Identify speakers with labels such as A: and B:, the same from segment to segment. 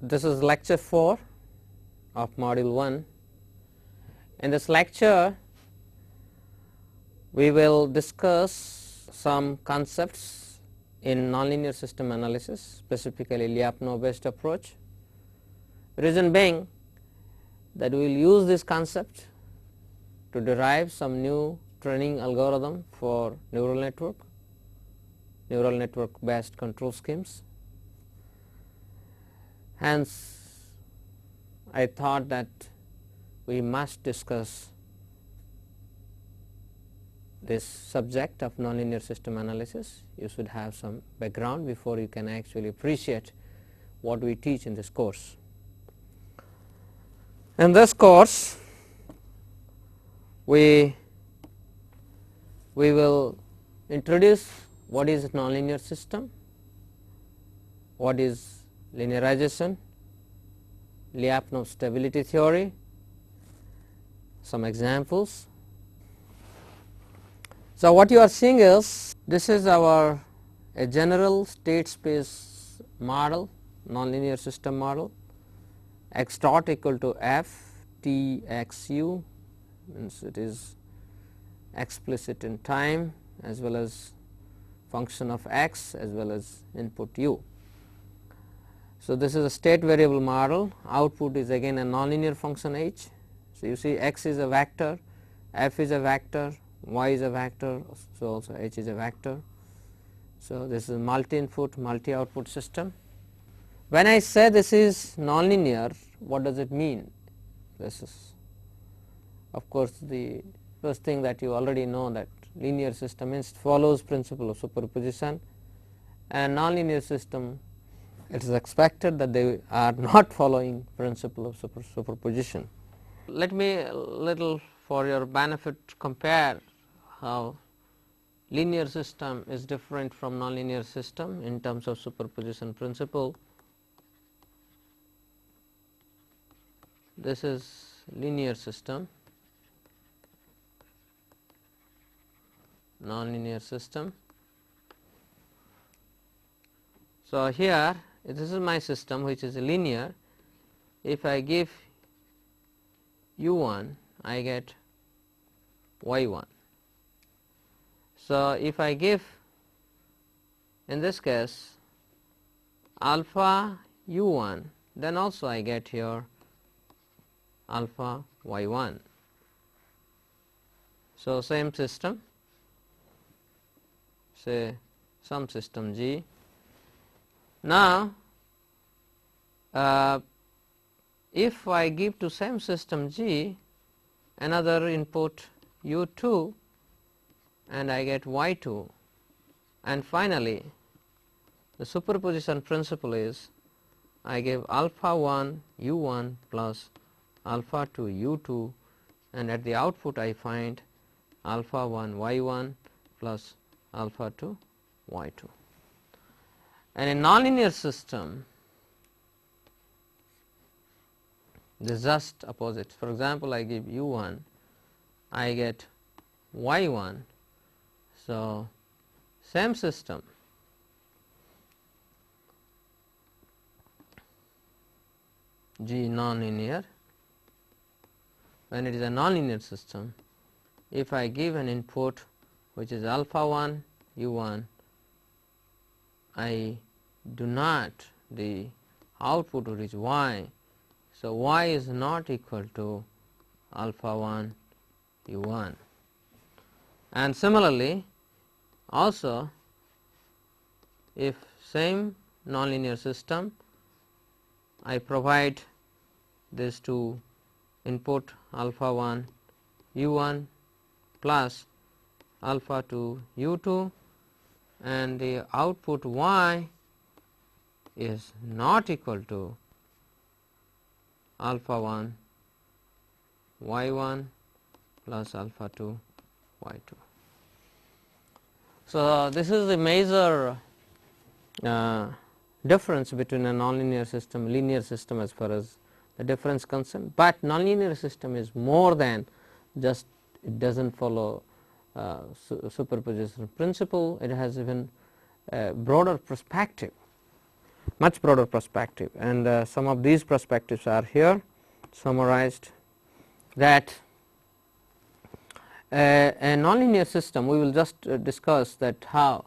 A: This is lecture 4 of module 1. In this lecture, we will discuss some concepts in nonlinear system analysis, specifically Lyapunov based approach. Reason being that we will use this concept to derive some new training algorithm for neural network based control schemes. Hence, I thought that we must discuss this subject of nonlinear system analysis. You should have some background before you can actually appreciate what we teach in this course. In this course, we will introduce what is nonlinear system, what is linearization, Lyapunov stability theory, some examples. So, what you are seeing is this is a general state space model, nonlinear system model. X dot equal to f t x u, means it is explicit in time as well as function of x as well as input u. So, this is a state variable model, output is again a nonlinear function h. So, you see x is a vector, f is a vector, y is a vector, so also h is a vector. So, this is a multi input multi output system. When I say this is nonlinear, what does it mean? This is, of course, the first thing that you already know, that linear system means follows principle of superposition, and nonlinear system, it is expected that they are not following principle of superposition. Let me a little for your benefit compare how linear system is different from nonlinear system in terms of superposition principle. This is linear system, nonlinear system. So, here this is my system which is linear. If I give u1, I get y1. So, if I give in this case alpha u1, then also I get here alpha y1. So, same system, say some system G. Now, if I give to same system G another input u2 and I get y2, and finally, the superposition principle is I give alpha 1 u1 plus alpha 2 u2, and at the output I find alpha 1 y1 plus alpha 2 y2. And in nonlinear system, this is just opposite. For example, I give u1, I get y1. So, same system, G nonlinear. When it is a nonlinear system, if I give an input which is alpha 1 u1, I do not, the output will reach y. So, y is not equal to alpha 1 u1. And similarly, also if same nonlinear system, I provide this to input alpha 1 u1 plus alpha 2 u2, and the output y is not equal to alpha 1 y1 plus alpha 2 y2. So, this is the major difference between a nonlinear system, linear system as far as the difference concerned, but nonlinear system is more than just, it does not follow superposition principle, it has even a broader perspective. much broader perspective, and some of these perspectives are here summarized. That a nonlinear system, we will just discuss that how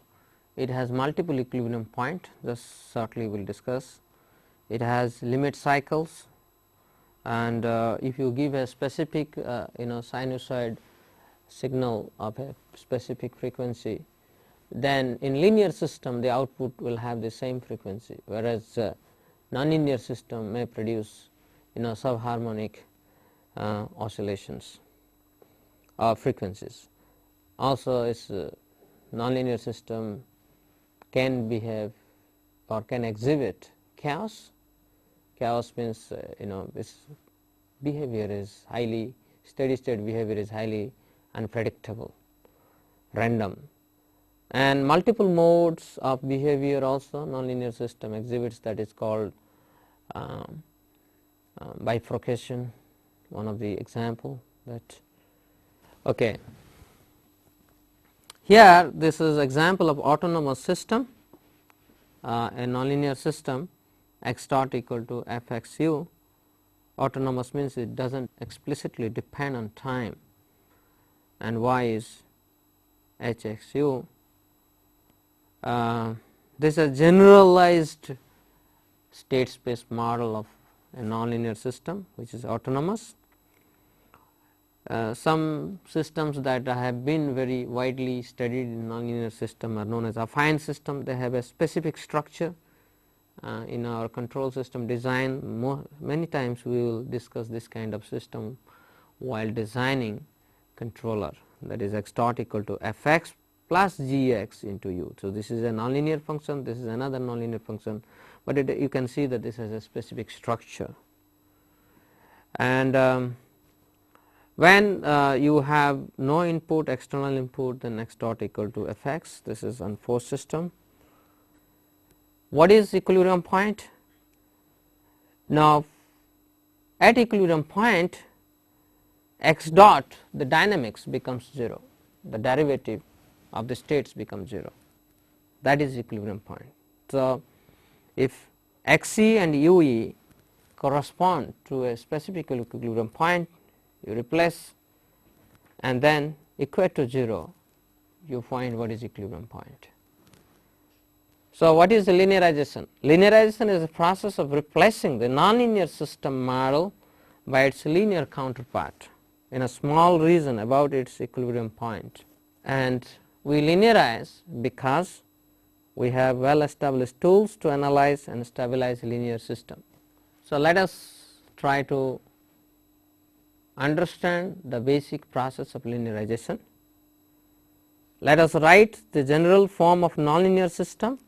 A: it has multiple equilibrium point, just shortly we will discuss. It has limit cycles, and if you give a specific sinusoid signal of a specific frequency, then in linear system the output will have the same frequency, whereas nonlinear system may produce subharmonic oscillations or frequencies. Also, its nonlinear system can behave or can exhibit chaos. Chaos means this behavior is highly, steady state behavior is highly unpredictable, random, and multiple modes of behavior also nonlinear system exhibits, that is called bifurcation, one of the example that. Okay. Here this is example of autonomous system, a nonlinear system x dot equal to f x u. Autonomous means it does not explicitly depend on time, and y is h x u. This is a generalized state space model of a nonlinear system which is autonomous. Some systems that have been very widely studied in nonlinear system are known as affine system. They have a specific structure. In our control system design, many times we will discuss this kind of system while designing controller, that is x dot equal to f x plus g x into u. So, this is a nonlinear function, this is another nonlinear function, but you can see that this has a specific structure. And when you have no input, external input, then x dot equal to f x, this is unforced system. What is equilibrium point? Now, at equilibrium point x dot, the dynamics becomes 0, the derivative of the states becomes 0, that is equilibrium point. So, if x e and u e correspond to a specific equilibrium point, you replace and then equate to 0, you find what is equilibrium point. So, what is the linearization? Linearization is a process of replacing the nonlinear system model by its linear counterpart in a small region about its equilibrium point, and we linearize because we have well established tools to analyze and stabilize linear system. So, let us try to understand the basic process of linearization. Let us write the general form of nonlinear system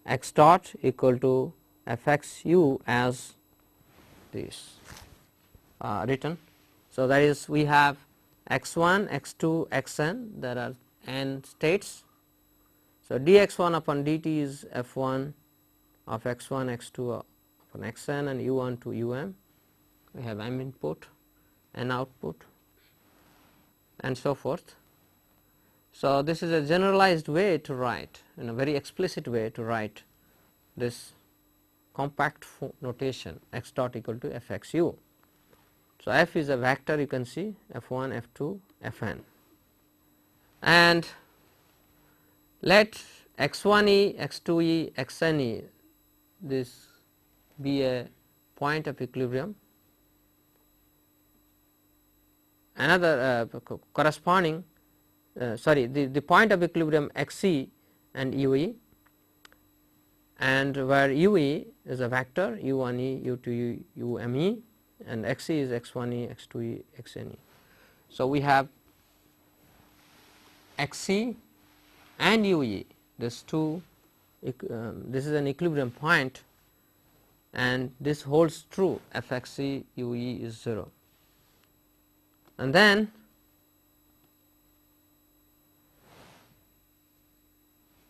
A: x dot equal to f x u as this written. So, that is we have x 1, x 2, x n, there are n states. So, dx 1 upon dt is f 1 of x 1, x 2 upon x n, and u 1 to u m. We have m input, n output, and so forth. So, this is a generalized way to write, in a very explicit way to write this compact notation x dot equal to f x u. So, f is a vector, you can see f 1, f 2, f n, and let x 1 e, x 2 e, x n e this be a point of equilibrium. Another corresponding the point of equilibrium x e and u e, and where u e is a vector u 1 e, u 2 e, u m e, and x e is x 1 e, x 2 e, x n e. So, we have x e and u e, this two this is an equilibrium point, and this holds true f x e u e is 0, and then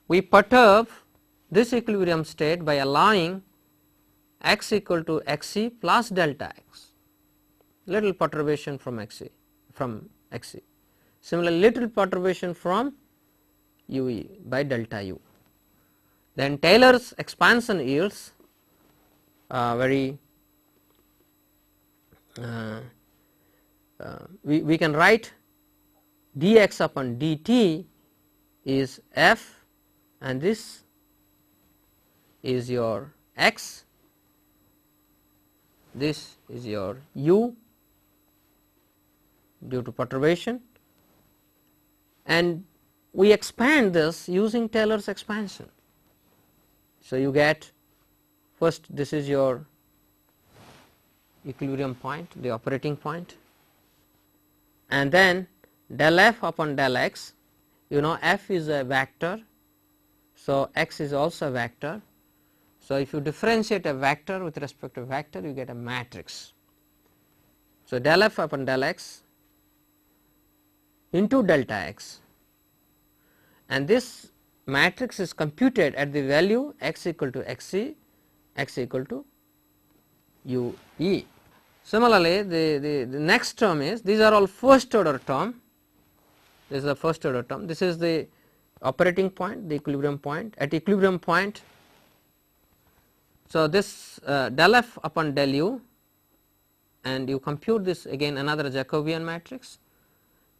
A: we perturb this equilibrium state by allowing x equal to x e plus delta x, little perturbation from x e. Similarly, little perturbation from u e by delta u. Then Taylor's expansion yields very we can write dx upon dt is f, and this is your x, this is your u due to perturbation, and we expand this using Taylor's expansion. So, you get first this is your equilibrium point, the operating point, and then del f upon del x, you know f is a vector. So, x is also a vector. So, if you differentiate a vector with respect to vector, you get a matrix. So, del f upon del x into delta x, and this matrix is computed at the value x equal to xc, x equal to u e. Similarly, the next term is, these are all first order term, this is the first order term, this is the operating point, the equilibrium point. At equilibrium point, so this del f upon del u, and you compute this again another Jacobian matrix.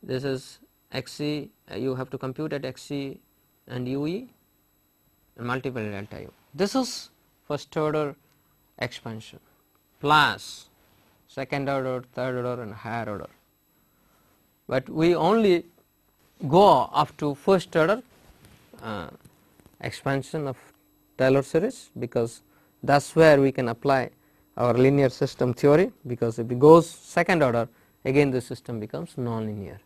A: This is xc, you have to compute at xc and ue and multiply delta u. This is first order expansion plus second order, third order and higher order, but we only go up to first order expansion of Taylor series, because that is where we can apply our linear system theory, because if it goes second order, again the system becomes nonlinear.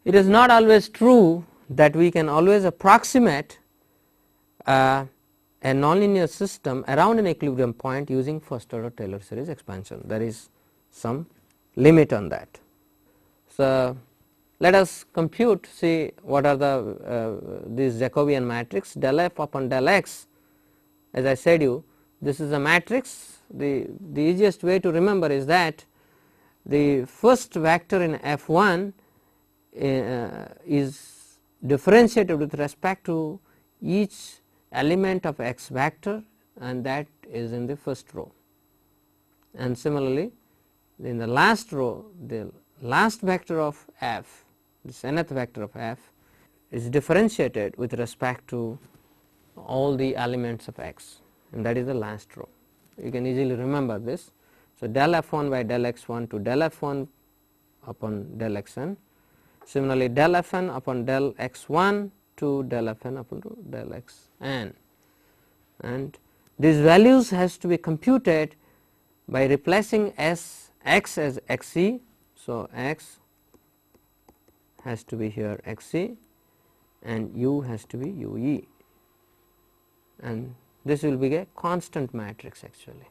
A: It is not always true that we can always approximate a nonlinear system around an equilibrium point using first order Taylor series expansion. There is some limit on that. So, let us compute, see what are the these Jacobian matrix del f upon del x. As I said you, this is a matrix. The easiest way to remember is that the first vector in f1 is differentiated with respect to each element of x vector, and that is in the first row. And similarly, in the last row, the last vector of f, this nth vector of f, is differentiated with respect to all the elements of x, and that is the last row. You can easily remember this. So, del f1 by del x1 to del f1 upon del xn. Similarly, del fn upon del x1 to del fn upon del xn, and these values has to be computed by replacing x as xc. So, x has to be here xc and u has to be ue, and this will be a constant matrix actually.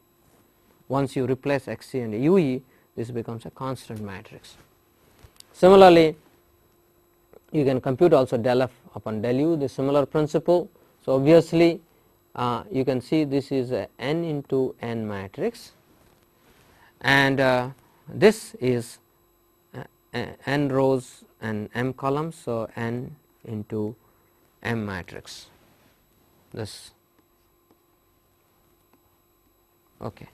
A: Once you replace xc and ue, this becomes a constant matrix. Similarly, you can compute also del f upon del u, the similar principle. So, obviously, you can see this is a n into n matrix, and this is n rows and m columns. So, n into m matrix, this okay.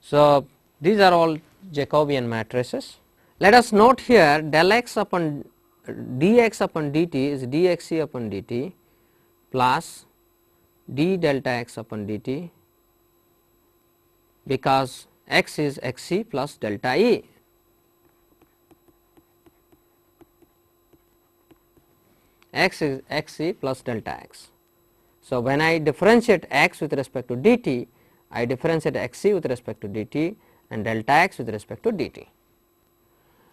A: So, these are all Jacobian matrices. Let us note here del x upon dx upon dt is dxc upon dt plus d delta x upon dt, because x is xc plus delta e. X is xc plus delta x. So, when I differentiate x with respect to dt, I differentiate xc with respect to dt and delta x with respect to dt.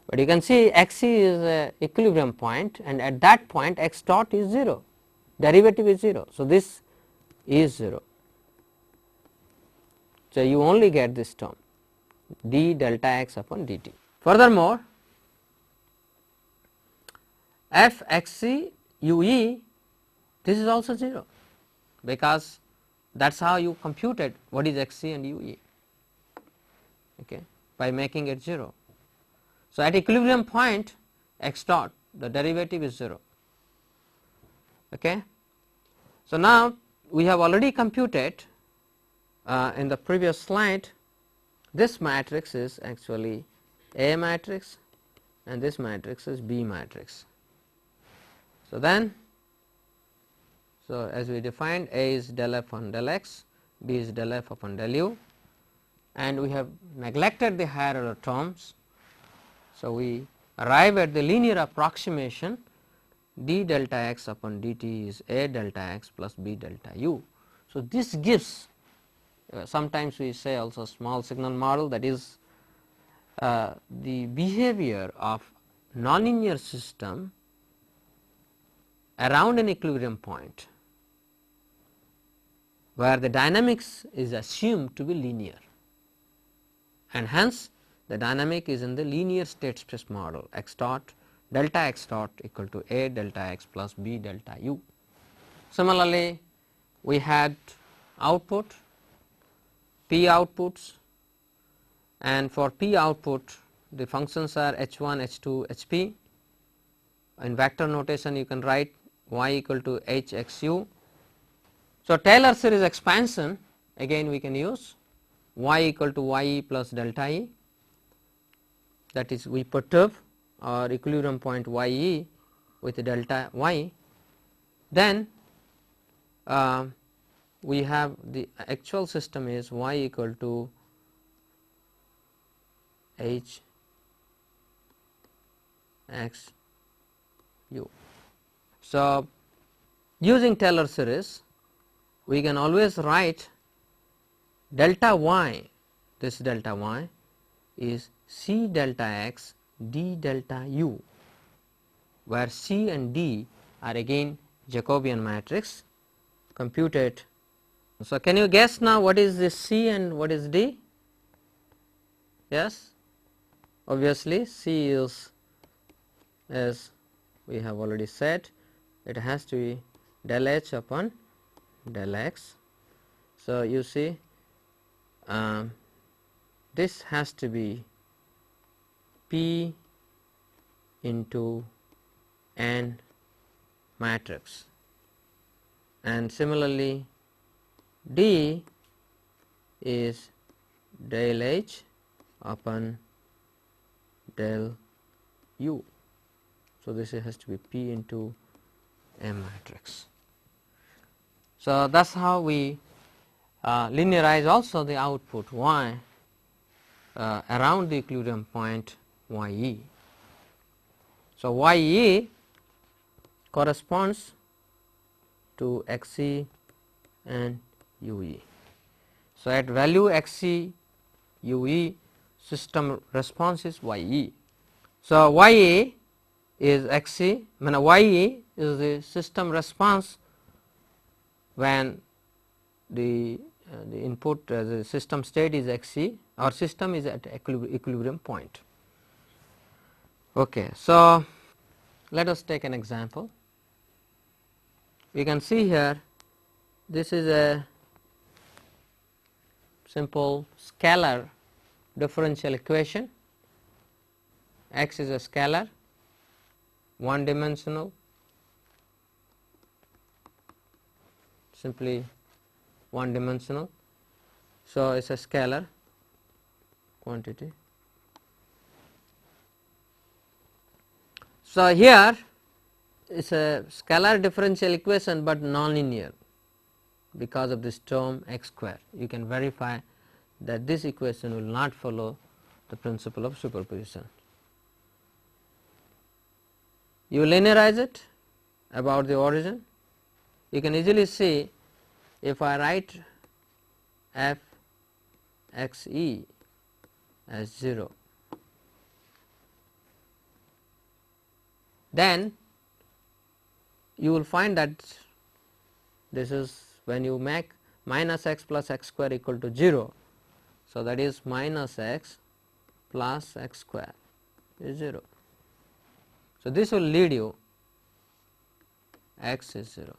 A: But you can see xc is a equilibrium point, and at that point x dot is 0, derivative is 0. So, this is 0. So, you only get this term d delta x upon dt. Furthermore, f xc ue, this is also 0, because that is how you computed what is xc and ue, okay, by making it 0. So, at equilibrium point x dot, the derivative is 0, okay. So, now we have already computed in the previous slide, this matrix is actually A matrix and this matrix is B matrix. So, then as we defined, A is del f on del x, B is del f upon del u, and we have neglected the higher order terms. So, we arrive at the linear approximation d delta x upon dt is A delta x plus B delta u. So, this gives sometimes we say also small signal model, that is the behavior of nonlinear system around an equilibrium point where the dynamics is assumed to be linear, and hence the dynamic is in the linear state space model x dot delta x dot equal to A delta x plus B delta u. Similarly, we had output P outputs, and for P output the functions are h1, h2, hp. In vector notation you can write y equal to h x u. So, Taylor series expansion again we can use y equal to y e plus delta e, that is we perturb our equilibrium point y e with delta y. Then we have the actual system is y equal to h x u. So, using Taylor series we can always write delta y, this delta y is c delta x d delta u, where c and d are again Jacobian matrix computed. So, can you guess now what is this c and what is d? Yes, obviously c is, as we have already said, it has to be del h upon del x. So, you see this has to be P into n matrix, and similarly D is del h upon del u. So, this has to be P into M matrix. So, that is how we linearize also the output y around the equilibrium point y e. So, y e corresponds to x e and u e. So, at value x e u e system response is y e. So, y e is x e, y e is the system response when the input the system state is x e, our system is at equilibrium point. Okay. So, let us take an example. We can see here this is a simple scalar differential equation. X is a scalar, one dimensional, simply one dimensional. So, it is a scalar quantity. So, here it is a scalar differential equation, but nonlinear because of this term x square. You can verify that this equation will not follow the principle of superposition. You linearize it about the origin. You can easily see if I write f x e as 0, then you will find that this is when you make minus x plus x square equal to 0. So, that is minus x plus x square is 0. So, this will lead you x is 0.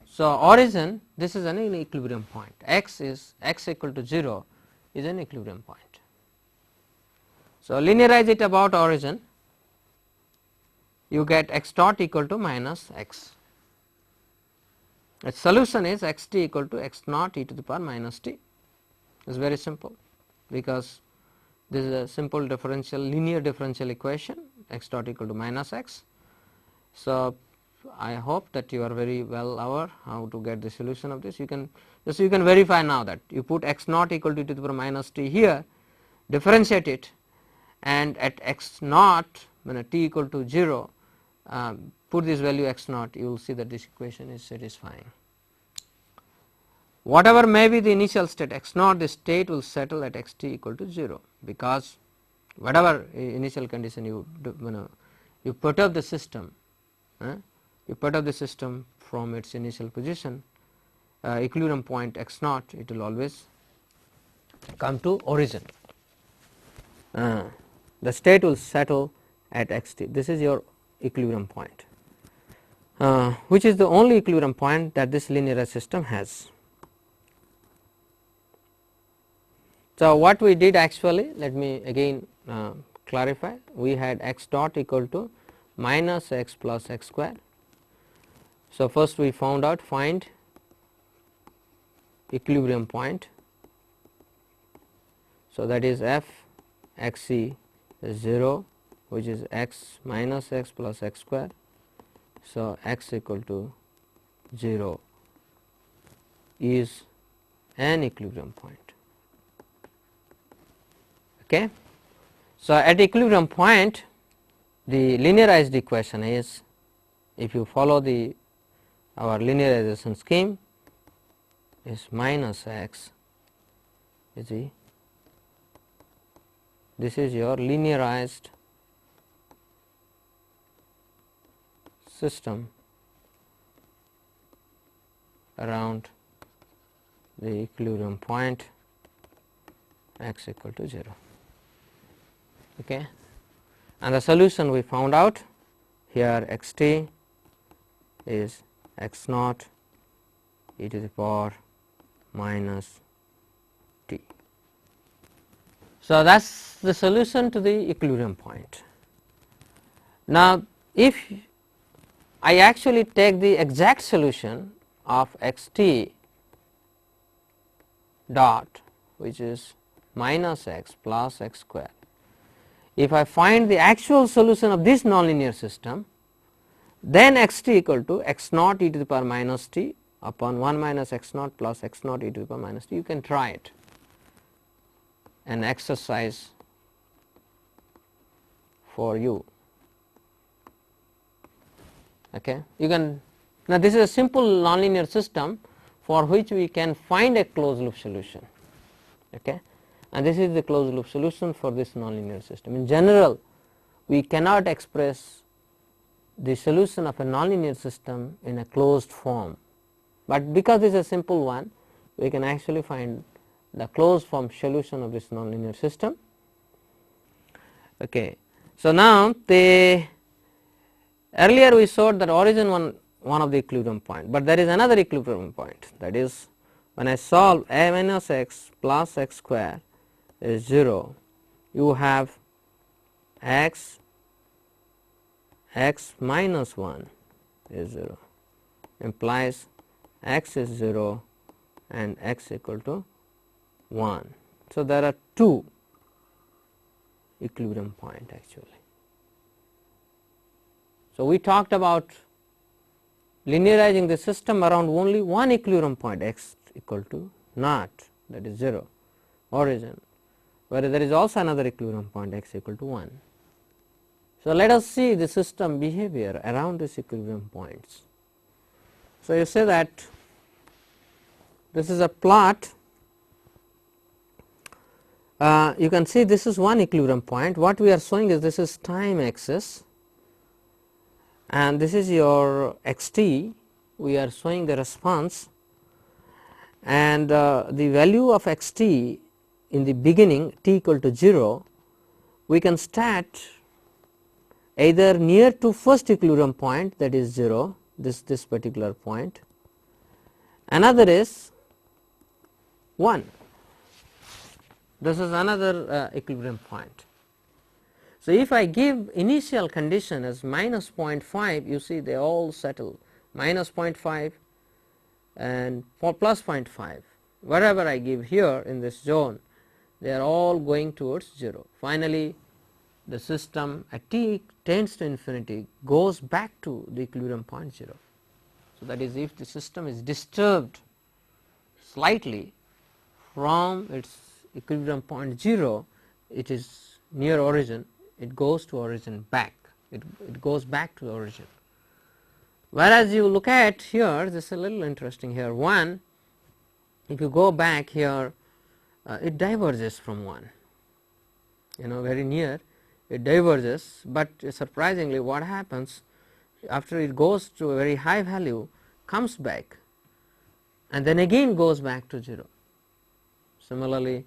A: So, origin, this is an equilibrium point, x is x equal to 0 is an equilibrium point. So, linearize it about origin, you get x dot equal to minus x. its solution is x t equal to x naught e to the power minus t. It is very simple, because this is a simple differential linear differential equation, x dot equal to minus x. So, I hope that you are very well aware how to get the solution of this. You can verify now that you put x naught equal to e to the power minus t here, differentiate it, and at x naught when t equal to 0, put this value x naught, you will see that this equation is satisfying. Whatever may be the initial state x naught, the state will settle at x t equal to 0, because whatever initial condition you do, you perturb the system, you perturb the system from its initial position, equilibrium point x naught, it will always come to origin. The state will settle at x t. This is your equilibrium point, which is the only equilibrium point that this linearized system has. So, what we did actually, let me again clarify, we had x dot equal to minus x plus x square. So, first we found out, find equilibrium point. So, that is f x c is 0, which is x minus x plus x square. So, x equal to 0 is an equilibrium point. Okay. So, at equilibrium point, the linearized equation is, if you follow the our linearization scheme, is minus x is the, this is your linearized system around the equilibrium point x equal to 0. Okay. And the solution we found out here, x t is x naught e to the power minus t. So, that is the solution to the equilibrium point. Now, if I actually take the exact solution of x t dot, which is minus x plus x square, if I find the actual solution of this nonlinear system, then x t equal to x naught e to the power minus t upon 1 minus x naught plus x naught e to the power minus t. You can try it, an exercise for you. Okay. You can, now this is a simple nonlinear system for which we can find a closed loop solution. Okay. And this is the closed loop solution for this nonlinear system. In general, we cannot express the solution of a nonlinear system in a closed form, but because this is a simple one, we can actually find the closed form solution of this nonlinear system. Okay. So, now the earlier we showed that origin one of the equilibrium point, but there is another equilibrium point, that is when I solve a minus x plus x square is 0, you have x minus 1 is 0, implies x is 0 and x equal to 1. So, there are two equilibrium point actually. So, we talked about linearizing the system around only one equilibrium point, x equal to naught, that is 0 origin, whereas there is also another equilibrium point x equal to 1. So, let us see the system behavior around these equilibrium points. So, you say that this is a plot, you can see this is one equilibrium point. What we are showing is this is time axis and this is your x t, we are showing the response, and the value of x t in the beginning t equal to 0, we can start either near to first equilibrium point, that is 0, this particular point, another is 1, this is another equilibrium point. So, if I give initial condition as minus 0.5, you see they all settle minus 0.5, and plus 0.5. Wherever I give here in this zone, they are all going towards 0. Finally, the system at t tends to infinity goes back to the equilibrium point 0. So, that is, if the system is disturbed slightly from its equilibrium point 0, it is near origin, it goes to origin back, it goes back to the origin. Whereas you look at here, this is a little interesting here, 1, if you go back here, it diverges from 1, very near, it diverges, but surprisingly what happens after it goes to a very high value, comes back and then again goes back to 0. Similarly,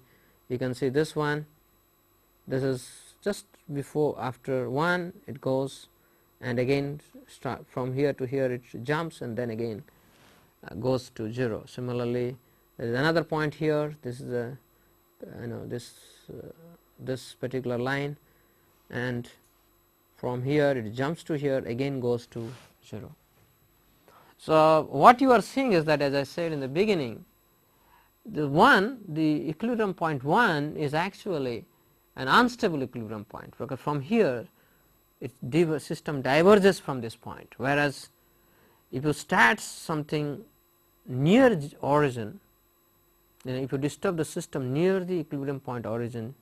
A: you can see this one, this is just before, after 1 it goes and again start from here to here, it jumps and then again goes to 0. Similarly, there is another point here, this is a this particular line, and from here it jumps to here, again goes to 0. So, what you are seeing is that, as I said in the beginning, the equilibrium point 1 is actually an unstable equilibrium point, because from here system diverges from this point, whereas if you start something near origin, if you disturb the system near the equilibrium point origin,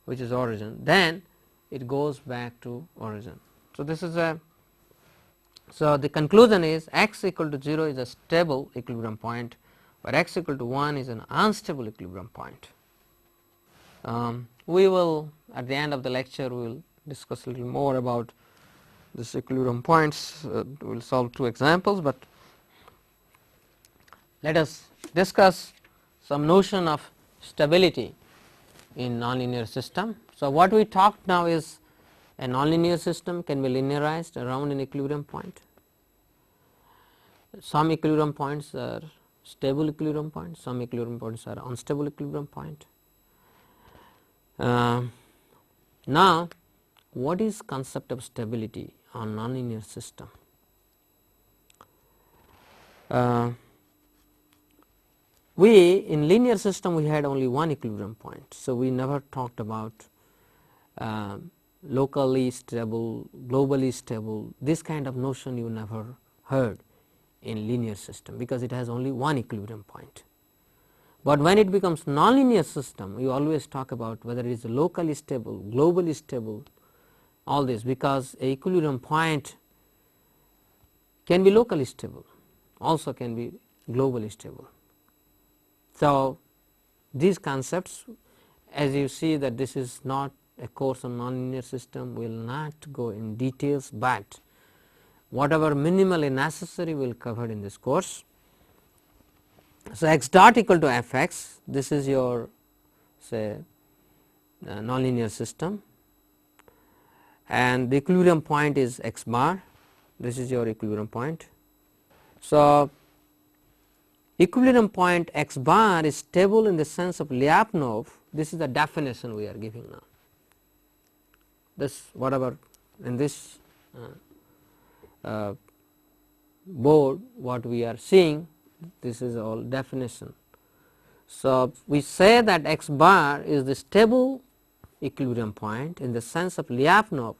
A: which is origin, then it goes back to origin. So, this is so the conclusion is x equal to 0 is a stable equilibrium point, where x equal to 1 is an unstable equilibrium point. We will, at the end of the lecture, we will discuss a little more about this equilibrium points. We will solve 2 examples, but let us discuss some notion of stability in nonlinear system. So, what we talked now is a nonlinear system can be linearized around an equilibrium point. Some equilibrium points are stable equilibrium points, some equilibrium points are unstable equilibrium point. Now, what is concept of stability on nonlinear system? We in linear system we had only one equilibrium point. So, we never talked about locally stable, globally stable, this kind of notion you never heard in linear system, because it has only one equilibrium point. But when it becomes nonlinear system, you always talk about whether it is locally stable, globally stable, all this, because a equilibrium point can be locally stable, also can be globally stable. So, these concepts, as you see that this is not a course on nonlinear system, will not go in details, but whatever minimally necessary will cover in this course. So, x dot equal to f x, this is your say nonlinear system, and the equilibrium point is x bar, this is your equilibrium point. So, equilibrium point x bar is stable in the sense of Lyapunov, this is the definition we are giving now. This whatever in this board what we are seeing, this is all definition. So, we say that x bar is the stable equilibrium point in the sense of Lyapunov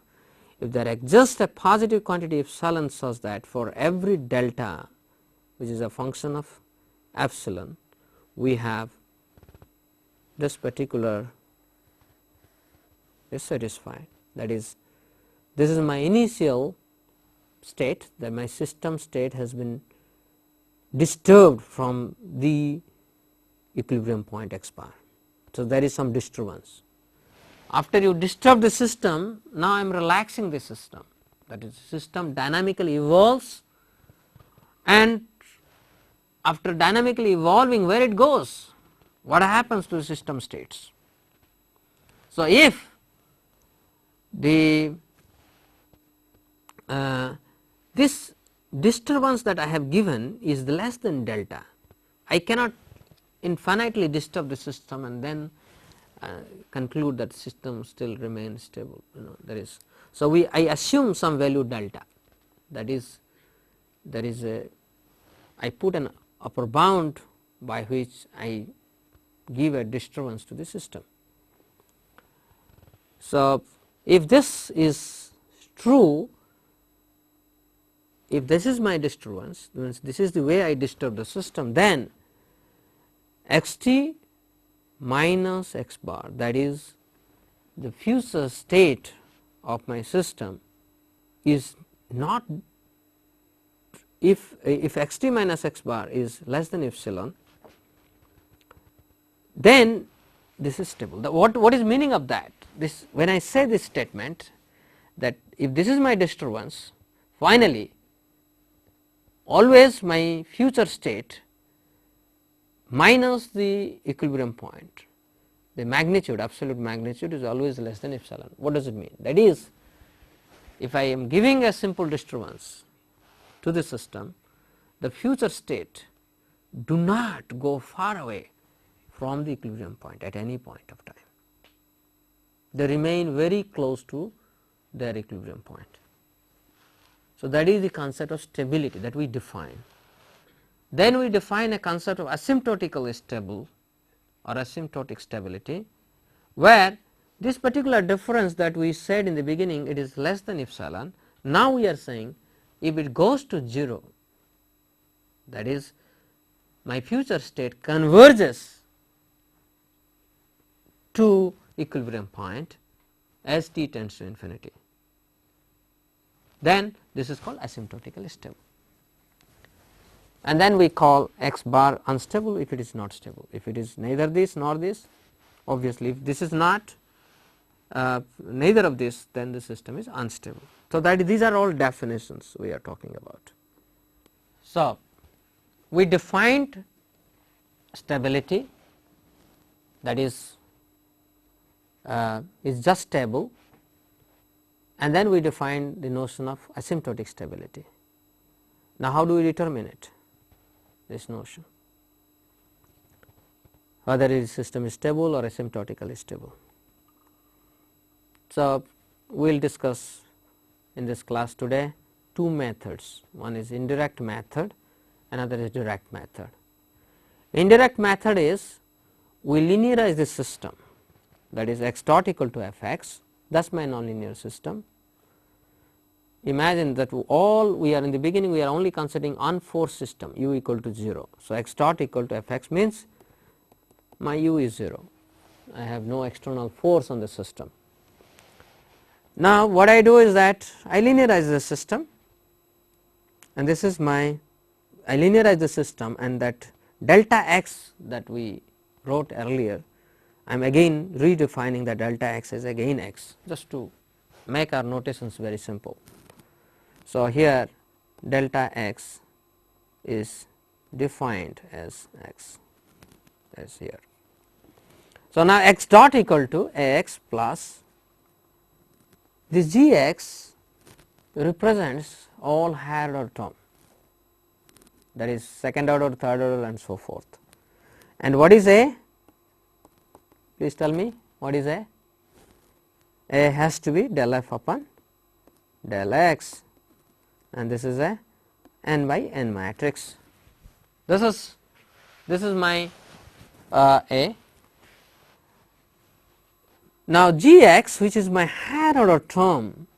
A: if there exists a positive quantity epsilon such that for every delta which is a function of epsilon we have this particular is satisfied, that is, this is my initial state, that my system state has been disturbed from the equilibrium point x bar. So, there is some disturbance. After you disturb the system, now I am relaxing the system, that is, system dynamically evolves, and after dynamically evolving, where it goes, what happens to the system states. So, if the this disturbance that I have given is less than delta, I cannot infinitely disturb the system and then conclude that system still remains stable, there is. So, I assume some value delta, that is there is a, I put an upper bound by which I give a disturbance to the system. So, if this is true, if this is my disturbance, means this is the way I disturb the system, then x t minus x bar, that is the future state of my system, is not, if x t minus x bar is less than epsilon, then this is stable. What is meaning of that? This, when I say this statement, that if this is my disturbance, finally always my future state minus the equilibrium point, the magnitude, absolute magnitude is always less than epsilon. What does it mean? That is, if I am giving a simple disturbance to the system, the future state do not go far away from the equilibrium point at any point of time. They remain very close to their equilibrium point. So, that is the concept of stability that we define. Then we define a concept of asymptotically stable or asymptotic stability, where this particular difference that we said in the beginning, it is less than epsilon. Now we are saying if it goes to 0, that is my future state converges to equilibrium point as t tends to infinity, then this is called asymptotically stable. And then we call x bar unstable if it is not stable. If it is neither this nor this, obviously if this is not neither of this, then the system is unstable. So, that these are all definitions we are talking about. So, we defined stability, that is just stable, and then we defined the notion of asymptotic stability. Now, how do we determine it? This notion, whether the system is stable or asymptotically stable. So, we will discuss in this class today two methods. One is indirect method, another is direct method. Indirect method is we linearize the system, that is x dot equal to f x, that is my nonlinear system. Imagine that all we are in the beginning, we are only considering unforced system u equal to 0. So, x dot equal to f x means my u is 0, I have no external force on the system. Now, what I do is that I linearize the system, and this is my, I linearize the system, and that delta x that we wrote earlier, I am again redefining that delta x as again x, just to make our notations very simple. So, here delta x is defined as x, as here. So, now x dot equal to a x plus this g x represents all higher order term, that is second order, third order and so forth. And what is a? Please tell me what is a? A has to be del f upon del x, and this is a n by n matrix. This is my A. Now, g x, which is my higher order term,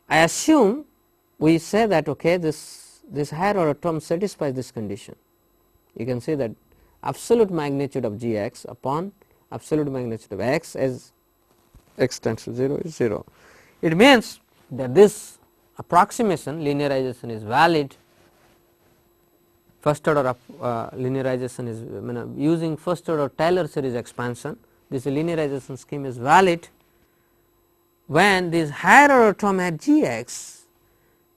A: I assume we say that okay, this higher order term satisfies this condition. You can say that absolute magnitude of g x upon absolute magnitude of x as x tends to 0 is 0. It means that this approximation linearization is valid, first order linearization is using first order Taylor series expansion. This linearization scheme is valid when this higher order term at g x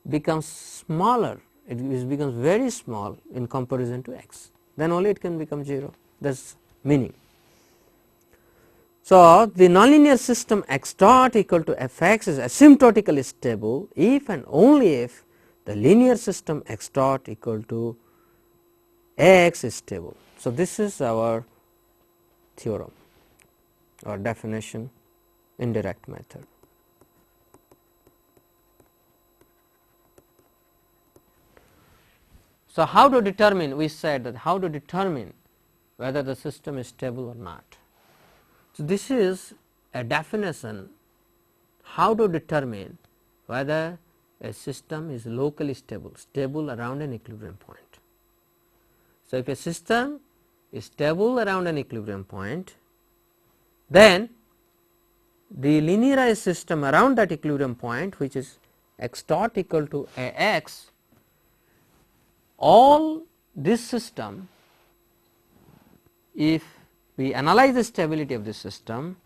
A: becomes smaller, it becomes very small in comparison to x, then only it can become 0, that is meaning. So, the nonlinear system x dot equal to f x is asymptotically stable if and only if the linear system x dot equal to x is stable. So, this is our theorem or definition, indirect method. So, how to determine, we said that how to determine whether the system is stable or not. So, this is a definition how to determine whether a system is locally stable, stable around an equilibrium point. So, if a system is stable around an equilibrium point, then the linearized system around that equilibrium point, which is x dot equal to a x, all this system, if we analyze the stability of this system,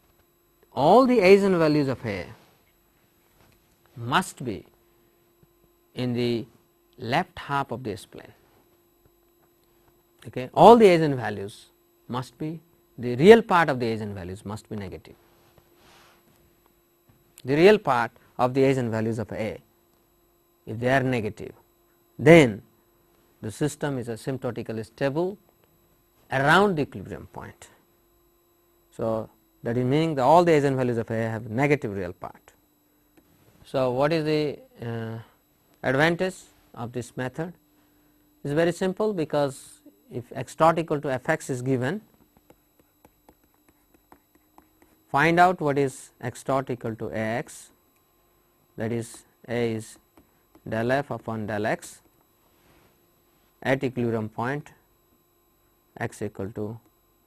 A: all the eigenvalues of A must be in the left half of the S plane. Okay. All the eigenvalues must be, the real part of the eigenvalues must be negative. The real part of the eigenvalues of A, if they are negative, then the system is asymptotically stable around the equilibrium point. So, that is meaning that all the eigenvalues of A have negative real part. So, what is the advantage of this method? It is very simple, because if x dot equal to f x is given, find out what is x dot equal to a x, that is A is del f upon del x at equilibrium point x equal to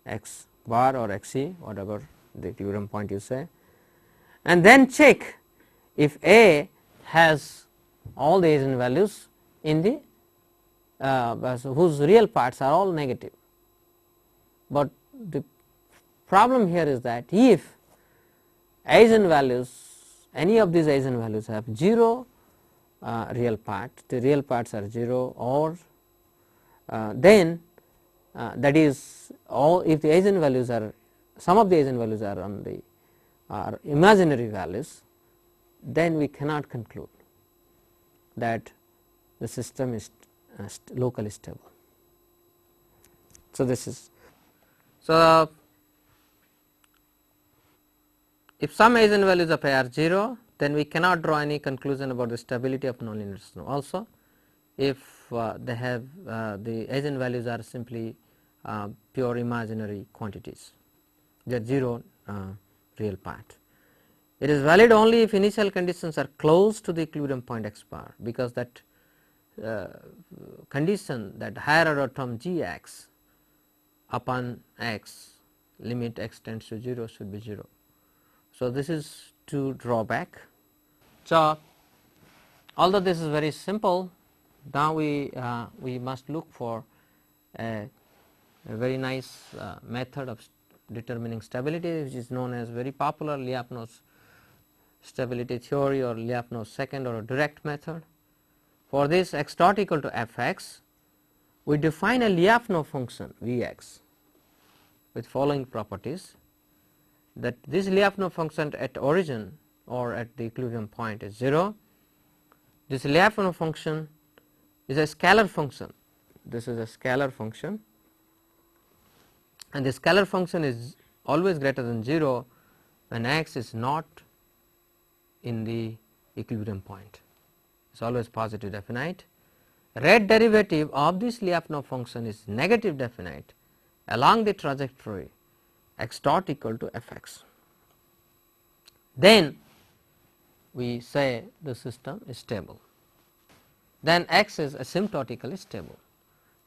A: x bar or x e, whatever the equilibrium point you say, and then check if A has all the eigenvalues in the whose real parts are all negative. But the problem here is that if eigenvalues, any of these eigenvalues have 0 real part, the real parts are 0, or then that is all, if the eigenvalues are, some of the eigenvalues are on the are imaginary values, then we cannot conclude that the system is locally stable. So, this is, so if some eigenvalues of A are 0, then we cannot draw any conclusion about the stability of nonlinear system. Also, if they have the eigenvalues are simply pure imaginary quantities, they are 0 real part. It is valid only if initial conditions are close to the equilibrium point x bar, because that condition, that higher order term g x upon x, limit x tends to 0, should be 0. So, this is to draw back. So, although this is very simple, now we must look for a very nice method of determining stability, which is known as very popular Lyapunov's stability theory, or Lyapunov's second order direct method. For this x dot equal to f x, we define a Lyapunov function V x with following properties, that this Lyapunov function at origin or at the equilibrium point is 0. This Lyapunov function is a scalar function. This is a scalar function, and the scalar function is always greater than 0 when x is not in the equilibrium point. It is always positive definite. Rate derivative of this Lyapunov function is negative definite along the trajectory x dot equal to f x. Then we say the system is stable. Then x is asymptotically stable.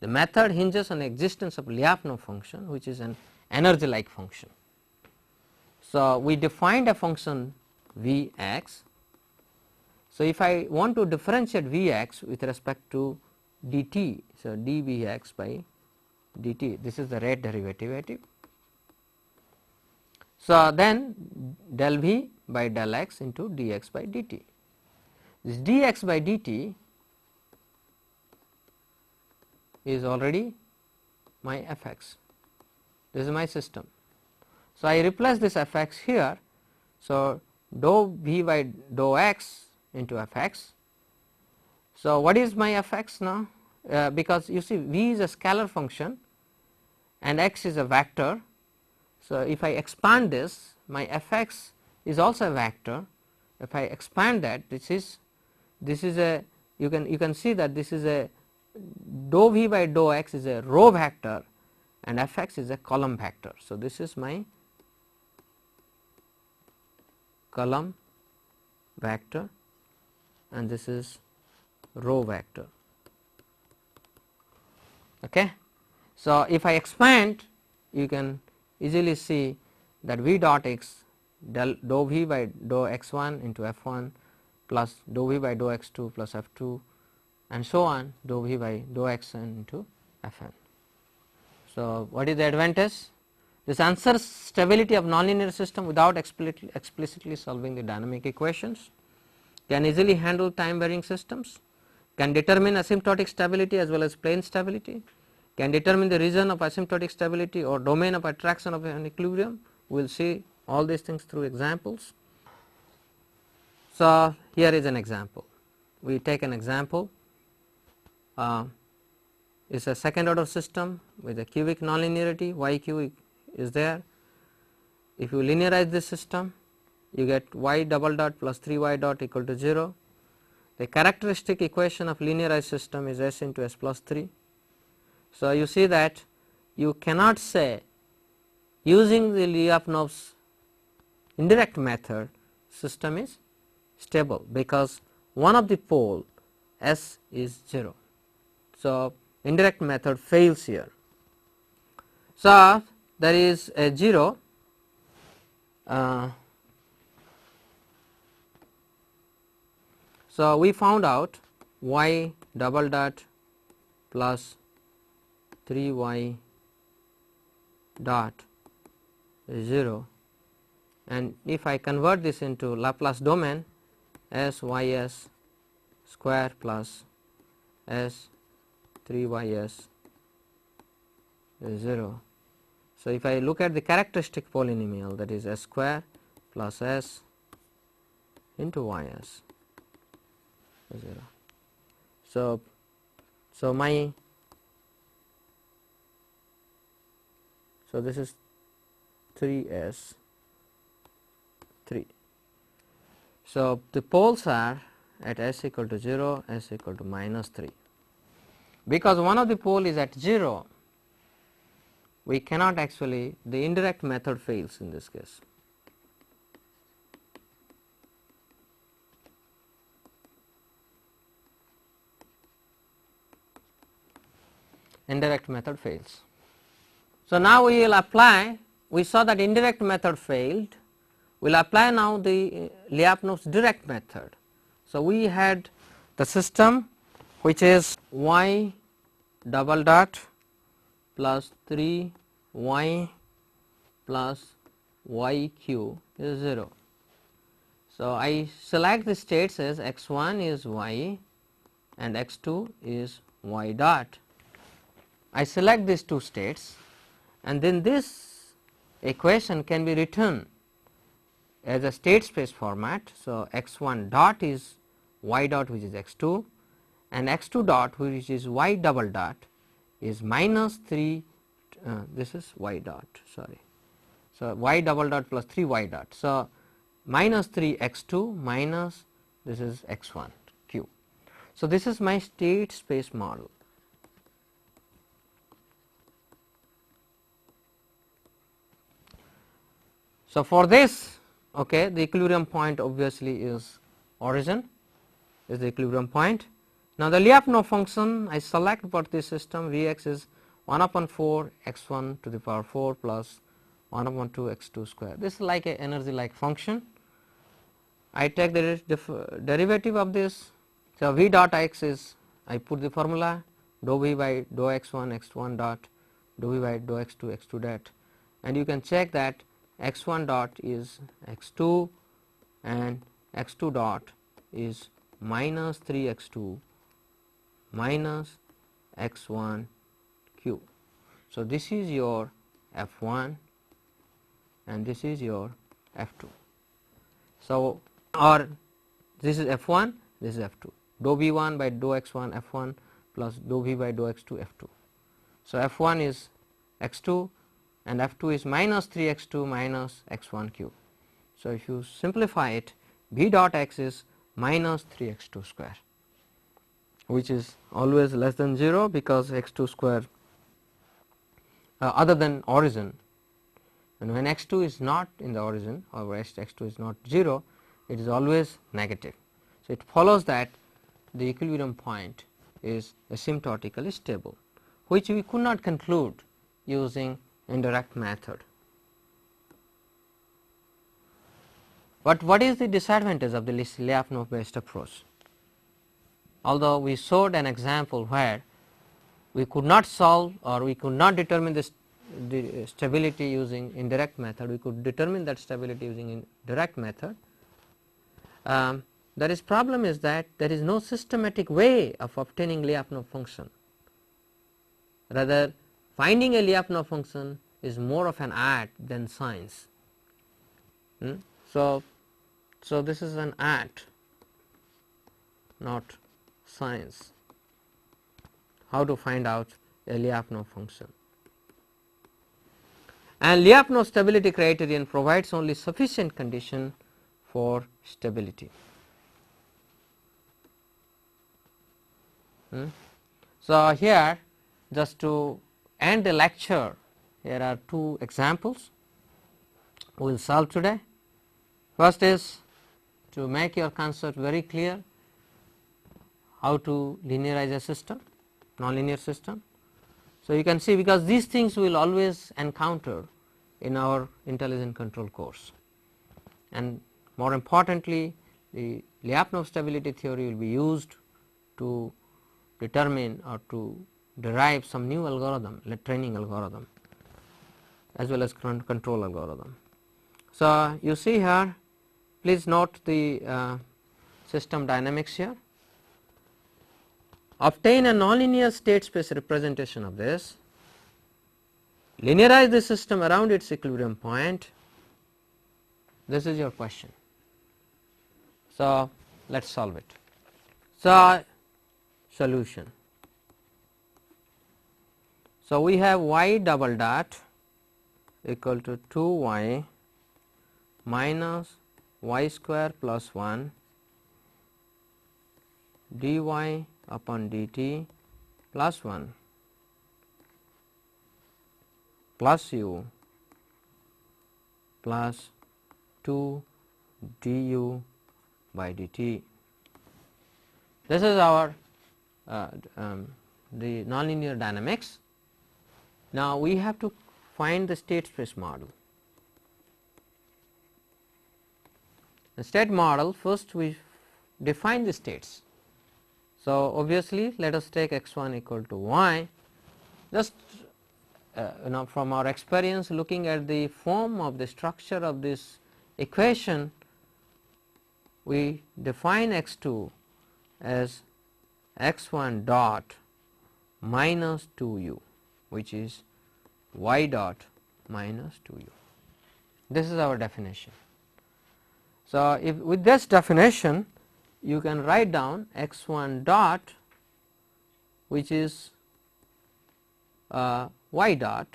A: The method hinges on the existence of Lyapunov function, which is an energy like function. So, we defined a function V x. So, if I want to differentiate V x with respect to dt, so dV x by dt, this is the rate derivative. So, then del V by del x into dx by dt. This dx by dt is already my f x. This is my system. So, I replace this f x here. So, dou V by dou x into f x. So, what is my f x now? Because you see V is a scalar function and x is a vector. So, if I expand this, my f x is also a vector. If I expand that, this is a, you can see that this is a dou v by dou x is a row vector and f x is a column vector. So, this is my column vector and this is row vector. Okay. So, if I expand, you can easily see that v dot x dou v by dou x 1 into f 1 plus dou v by dou x 2 plus f 2 and so on dou v by dou x n into f n. So, what is the advantage? This answers stability of nonlinear system without explicitly solving the dynamic equations, can easily handle time varying systems, can determine asymptotic stability as well as plane stability, can determine the region of asymptotic stability or domain of attraction of an equilibrium. We will see all these things through examples. So, here is an example. We take an example. It is a second order system with a cubic nonlinearity, y q is there. If you linearize this system, you get y double dot plus 3 y dot equal to 0. The characteristic equation of linearized system is s into s plus 3. So, you see that you cannot say using the Lyapunov's indirect method system is stable, because one of the pole s is 0. So, indirect method fails here. So, there is a 0 so, we found out y double dot plus 3 y dot is 0, and if I convert this into Laplace domain, s y s square plus s 3 y s is 0. So, if I look at the characteristic polynomial, that is s square plus s into y s is 0. So, this is 3 s 3. So, the poles are at s equal to 0, s equal to minus 3. Because one of the pole is at 0, we cannot actually, the indirect method fails in this case. Indirect method fails. So, now we will apply, we saw that indirect method failed, we will apply now the Lyapunov's direct method. So, we had the system which is y double dot plus 3 y plus y q is 0. So, I select the states as x 1 is y and x 2 is y dot. I select these two states, and then this equation can be written as a state space format. So, x 1 dot is y dot, which is x 2, and x 2 dot, which is y double dot, is minus 3, this is y dot, sorry. So, y double dot plus 3 y dot. So, minus 3 x 2 minus this is x 1 q. So, this is my state space model. So, for this, okay, the equilibrium point obviously is origin, is the equilibrium point. Now, the Lyapunov function I select for this system, V x is 1 upon 4 x 1 to the power 4 plus 1 upon 2 x 2 square. This is like a energy like function. I take the derivative of this. So, V dot x is, I put the formula dou v by dou x 1 x 1 dot dou v by dou x 2 dot, and you can check that x 1 dot is x 2 and x 2 dot is minus 3 x 2 minus x 1 q. So, this is your f 1 and this is your f 2. So, or this is f 1, this is f 2, dou v 1 by dou x 1 f 1 plus dou v by dou x 2 f 2. So, f 1 is x 2 and f 2 is minus 3 x 2 minus x 1 q. So, if you simplify it, v dot x is minus 3 x 2 square. which is always less than 0 because x 2 square other than origin, and when x 2 is not in the origin or x 2 is not 0, it is always negative. So, it follows that the equilibrium point is asymptotically stable, which we could not conclude using indirect method. But what is the disadvantage of the Lyapunov based approach? Although we showed an example where we could not solve or we could not determine the stability using indirect method, we could determine that stability using direct method. There is problem is that there is no systematic way of obtaining Lyapunov function. Rather, finding a Lyapunov function is more of an art than science. So, this is an art, not science, how to find out a Lyapunov function. And Lyapunov stability criterion provides only sufficient condition for stability. So, here just to end the lecture, here are two examples we will solve today. First is to make your concept very clear, how to linearize a system, nonlinear system. So, you can see, because these things we will always encounter in our intelligent control course, and more importantly the Lyapunov stability theory will be used to determine or to derive some new algorithm, training algorithm, as well as control algorithm. So, you see here, please note the system dynamics here. Obtain a nonlinear state space representation of this, linearize the system around its equilibrium point. This is your question. So, let us solve it. So, solution. So, we have y double dot equal to 2y minus y square plus 1 dy upon dt plus 1 plus u plus 2 du by dt. This is our the nonlinear dynamics. Now, we have to find the state space model. The state model, first we define the states. So, obviously, let us take x 1 equal to y. Just from our experience looking at the form of the structure of this equation, we define x 2 as x 1 dot minus 2 u, which is y dot minus 2 u. This is our definition. So, if with this definition you can write down x 1 dot, which is y dot,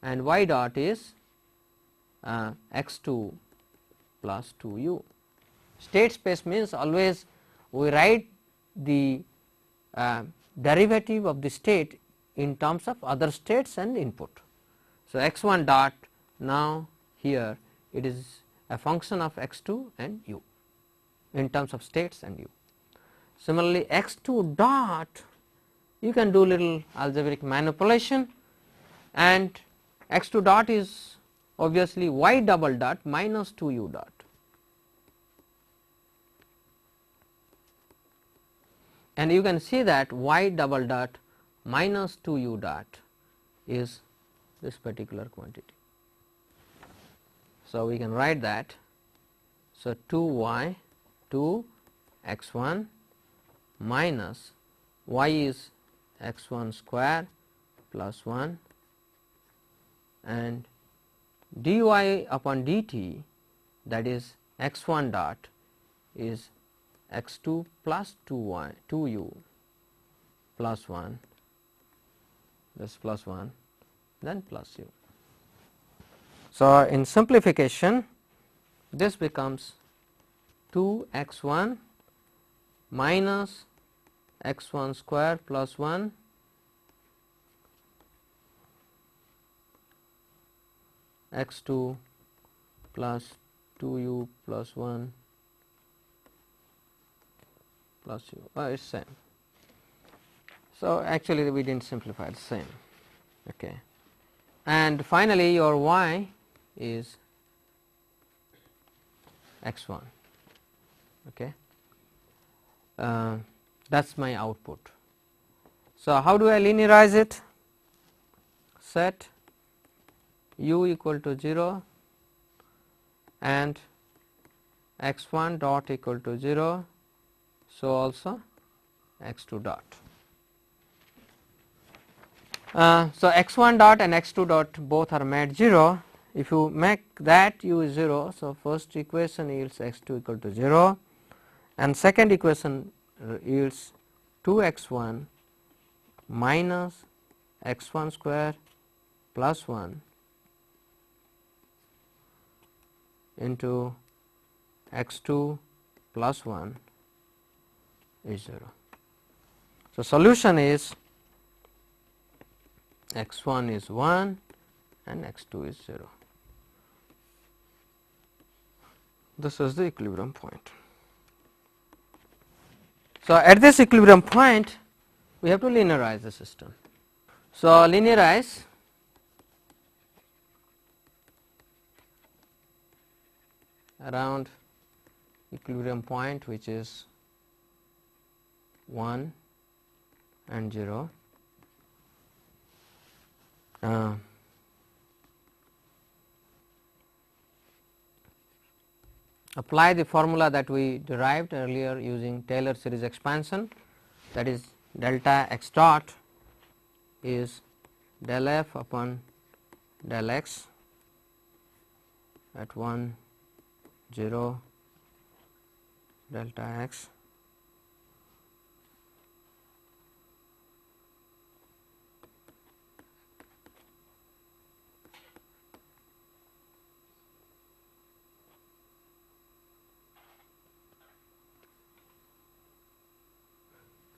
A: and y dot is x 2 plus 2 u. State space means always we write the derivative of the state in terms of other states and input. So, x 1 dot, now here it is a function of x 2 and u in terms of states and u. Similarly, x 2 dot, you can do little algebraic manipulation, and x 2 dot is obviously y double dot minus 2 u dot. And you can see that y double dot minus 2 u dot is this particular quantity. So, we can write that. So, 2y 2 x 1 minus y is x 1 square plus 1 and dy upon dt, that is x 1 dot is x 2 plus 2y 2 u plus 1, this plus 1 then plus u. So, in simplification this becomes 2 x 1 minus x 1 square plus 1 x 2 plus 2u plus 1 plus u. It is same. So, actually we did not simplify, it is same. Okay. And finally, your y is x 1. Okay. That is my output. So, how do I linearize it? Set u equal to 0 and x 1 dot equal to 0, so also x 2 dot. So, x 1 dot and x 2 dot both are made 0. If you make that u is 0, so first equation yields x 2 equal to 0 and second equation yields 2 x 1 minus x 1 square plus 1 into x 2 plus 1 is 0. So, solution is x 1 is 1 and x 2 is 0. This is the equilibrium point. So, at this equilibrium point we have to linearize the system. So, linearize around equilibrium point, which is 1 and 0. Apply the formula that we derived earlier using Taylor series expansion, that is delta x dot is del f upon del x at 1 0 delta x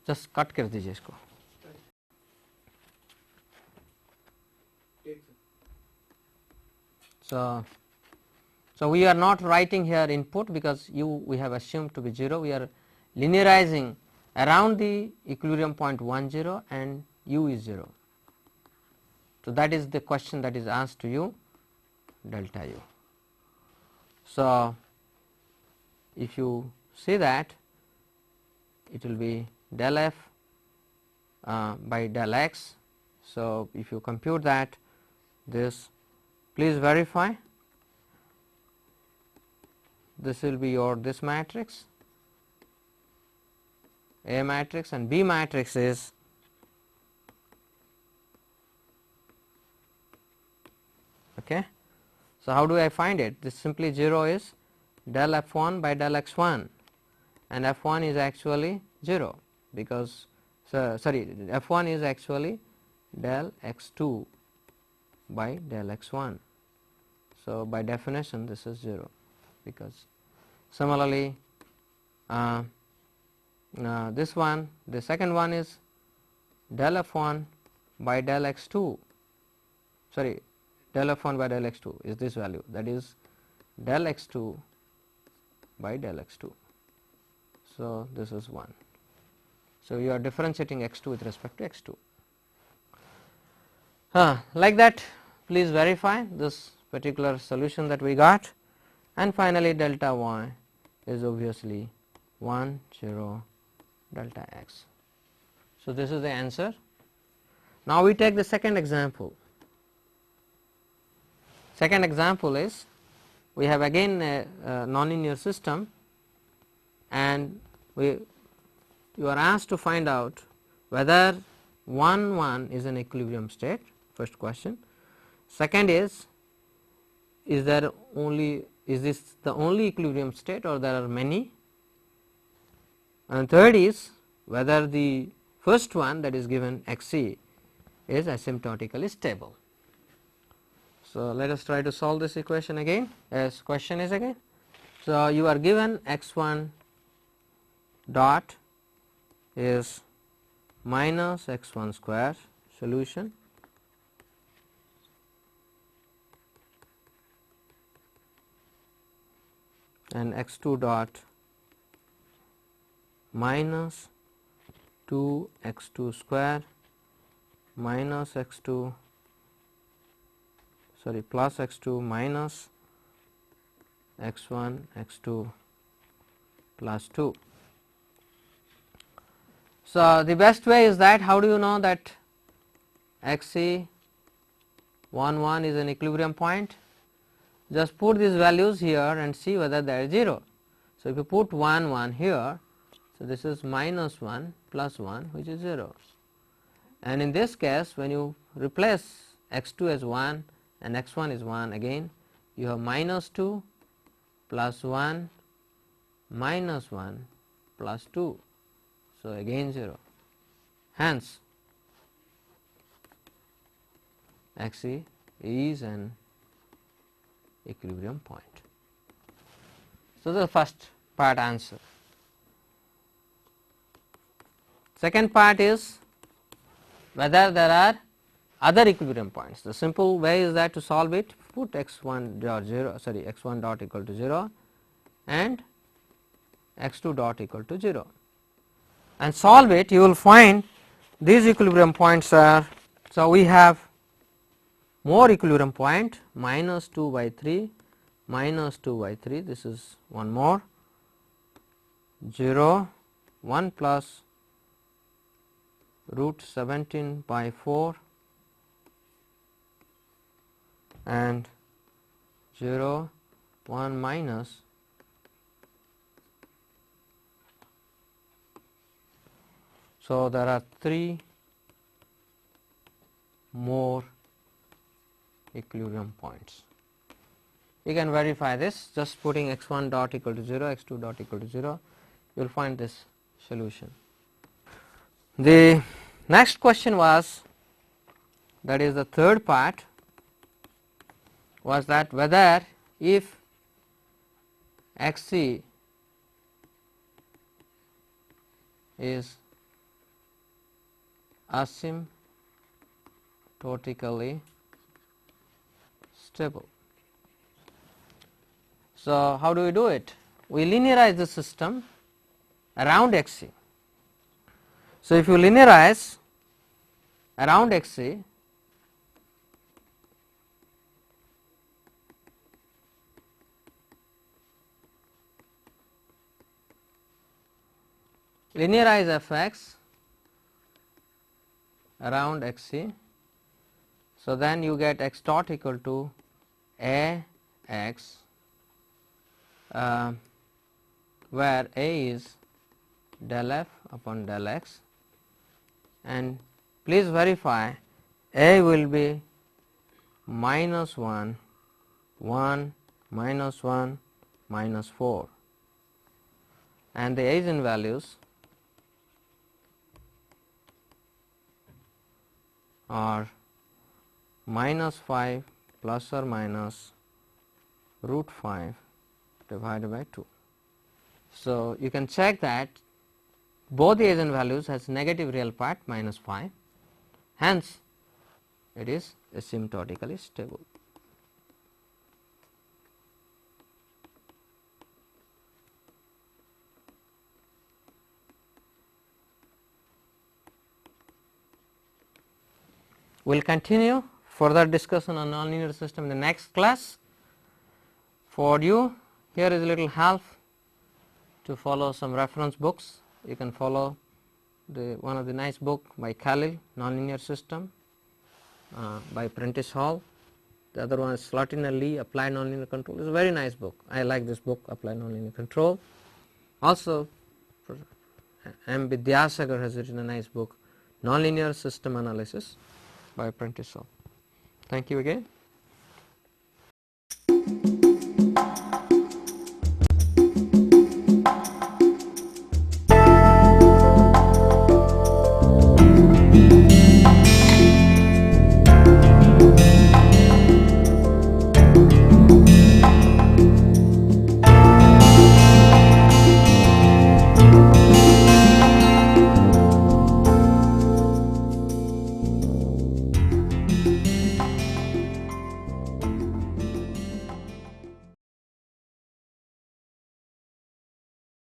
A: just cut कर दीजिए इसको. So we are not writing here input because u we have assumed to be 0. We are linearizing around the equilibrium point 1 0 and u is 0. So that is the question that is asked to you, delta u. So if you see that, it will be del f by del x. So if you compute that, this, please verify, this will be your this matrix, A matrix, and B matrix is okay. So how do I find it? This simply 0 is del f1 by del x1, and f1 is actually 0 because sorry, f1 is actually del x2 by del x1. So by definition this is 0, because similarly this one, the second one is del f1 by del x2, sorry, del f1 by del x2 is this value, that is del x2 by del x2. So this is 1. So you are differentiating x2 with respect to x2. Like that, please verify this particular solution that we got, and finally delta y is obviously 1 0 delta x. So this is the answer. Now we take the second example. Second example is, we have again a nonlinear system, and you are asked to find out whether 1 1 is an equilibrium state, first question. Second is there only, is this the only equilibrium state or there are many, and third is whether the first one, that is given xc, is asymptotically stable. So let us try to solve this equation again, as question is again. So you are given x1 dot is minus x 1 square solution and x 2 dot minus 2 x 2 square minus x 2 plus x 2 minus x 1 x 2 plus 2. So, the best way is that how do you know that x c 1 1 is an equilibrium point? Just put these values here and see whether they are 0. So, if you put 1 1 here, so this is minus 1 plus 1 which is 0, and in this case when you replace x 2 as 1 and x 1 is 1, again you have minus 2 plus 1 minus 1 plus 2, so again 0. Hence, x c is an equilibrium point. So, the first part answer. Second part is whether there are other equilibrium points. The simple way is that to solve it, put x 1 dot 0, x 1 dot equal to 0 and x 2 dot equal to 0 and solve it. You will find these equilibrium points are, so we have more equilibrium point minus 2 by 3 minus 2 by 3, this is one more, 0 1 plus root 17 by 4 and 0 1 minus so there are 3 more equilibrium points. You can verify this just putting x 1 dot equal to 0, x 2 dot equal to 0, you will find this solution. The next question was, that is the third part, was that whether if x c is asymptotically stable. So, how do we do it? We linearize the system around x c. So, if you linearize around x c, linearize f x around x c, so then you get x dot equal to a x, where a is del f upon del x, and please verify a will be minus 1 1 minus 1 minus 4 and the eigenvalues are minus 5 plus or minus root 5 divided by 2. So, you can check that both the eigenvalues has negative real part minus 5, hence it is asymptotically stable. We will continue further discussion on nonlinear system in the next class. For you, here is a little help to follow some reference books. You can follow one of the nice book by Khalil, Nonlinear System, by Prentice Hall. The other one is Slotiner Lee, Applied Nonlinear Control. It's a very nice book. I like this book, Applied Nonlinear Control. Also, M. Vidyasagar has written a nice book, Nonlinear System Analysis, by Prentice Hall. Thank you again.